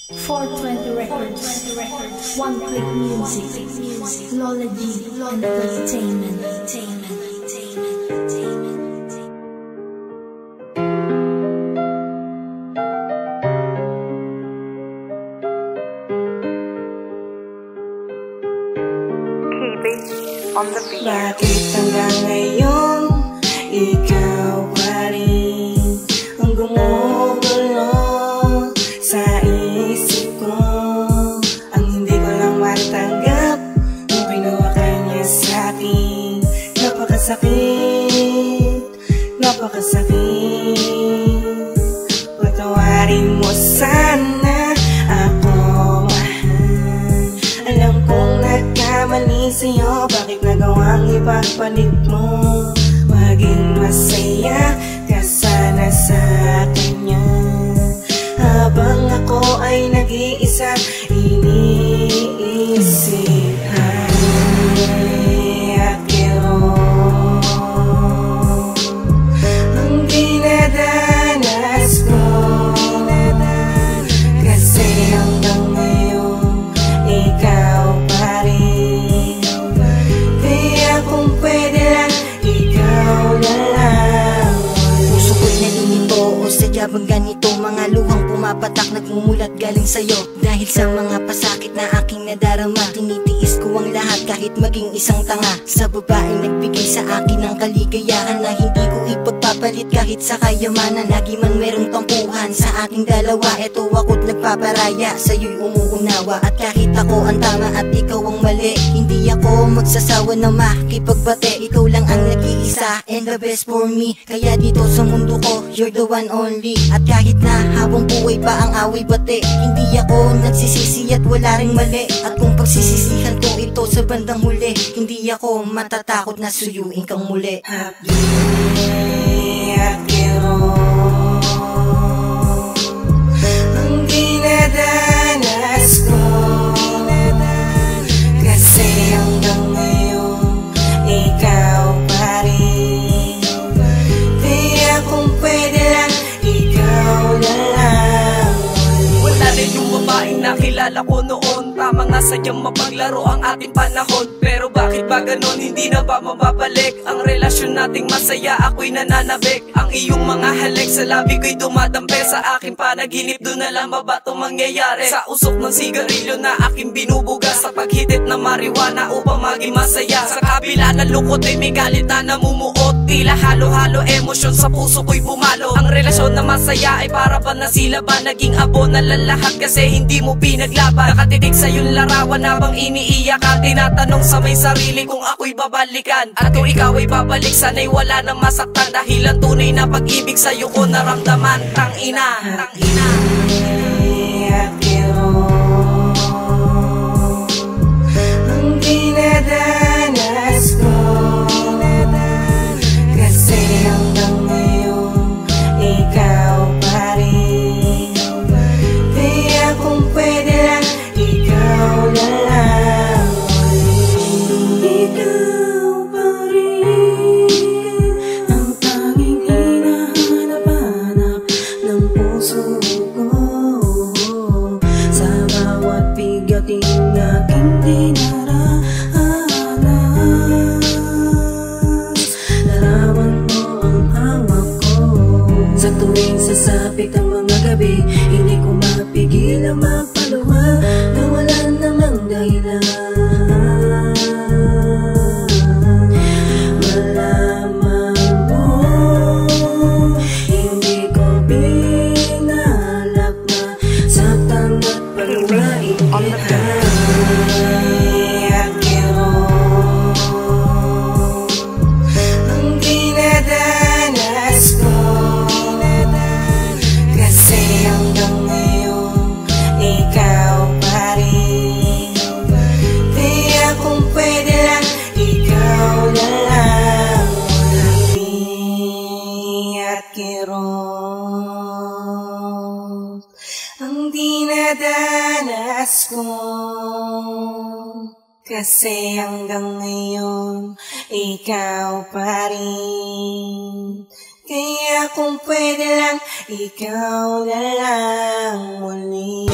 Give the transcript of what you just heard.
420 Records, One Click Music, Lola G Entertainment. On the beat. Bakit hanggang ngayon ikaw pa rin ang gumugulo sa isip ko? Ang hindi ko lang matanggap nung kinuha ka niya sa'kin. Napakasakit. Patawarin mo sana ako, mahal. Alam kong nagkamali sa'yo, bakit nagawang ipagpalit mo? Maging masaya ka sana sa kanya, habang ako ay nag-iisa iniisip. Ay, akiro ang dinadanas ko, kasi hanggang ngayon ikaw pa rin. Kaya kung pwede lang, ikaw na lang. Puso ko'y naninito o sadya bang ganito? Mga luhang pumapatak nagmumulat galing sa'yo. Dahil sa mga pasakit na aking nadarama, tinitiis ko ang lahat kahit maging isang tanga. Sa babaeng nagbigay sa akin ng kaligayahan na hindi ko ipagpapalit kahit sa kayamanan. Lagi man merong tampuhan sa ating dalawa, eto ako't nagpaparaya, sa'yo'y umuunawa. At kahit ako ang tama at ikaw ang mali, hindi ako magsasawa na makipagbate. Ikaw lang ang nag-iisa and the best for me. Kaya dito sa mundo ko, you're the one only. At kahit na habang buhay pa ang away bate, hindi ako nagsisisi at wala ring mali. At kung pagsisisihan ko ito sa bandang huli, hindi ako matatakot na suyuin kang muli. Happy akiro ang dinadanas ko, kasi hanggang ngayon ikaw pa rin. Kaya kung pwede lang, ikaw na lang. Wala na yung babaeng nakilala ko noon. Tama nga sadyang mapaglaro ang ating panahon. Pero bakit ba ganon, hindi na ba mababalik ang relasyon nating masaya? Ako'y nananabik, ang iyong mga halik sa labi ko'y dumadampe. Sa aking panaginip, doon na lang ba itong mangyayari? Sa usok ng sigarilyo na aking binubugas, sa paghitit na marijuana upang maging masaya. Sa kabila ng lungkot ay may galit na namumuot, tila halo-halo emosyon sa puso ko'y bumalo. Ang relasyon na masaya ay para ba na sila ba naging abo na lahat kasi hindi mo pinaglaban? Nakatitig sa iyong larawan habang iniiyak ka, tinatanong sa may sarili kung ako'y babalikan. At kung ikaw ay babalik, sana'y wala nang masaktan, dahil ang tunay na pag-ibig sa'yo ko naramdaman. Tangina, tangina. Akiro ang dinadanas ko, kasi hanggang ngayon ikaw pa rin. Kaya kung pwede lang, ikaw na lang. Ikaw pa rin ang tanging hinahanap-hanap ng puso ko. Sa bawat bigating aking dinaranas, larawan mo ang hawak ko. Sa tuwing sasapit ang mga gabi, hindi ko mapigil ang magpaluha na wala namang dahilan. Malaman mo, hindi ko pinalak na saktan at paluhain kita. Akiro ang dinadanas ko, kasi hanggang ngayon ikaw pa rin. Kaya kung pwede lang, ikaw na lang. Happy akiro ang dinadanas ko, kasi hanggang ngayon ikaw pa rin. Kaya kung pwede lang, ikaw na lang muli.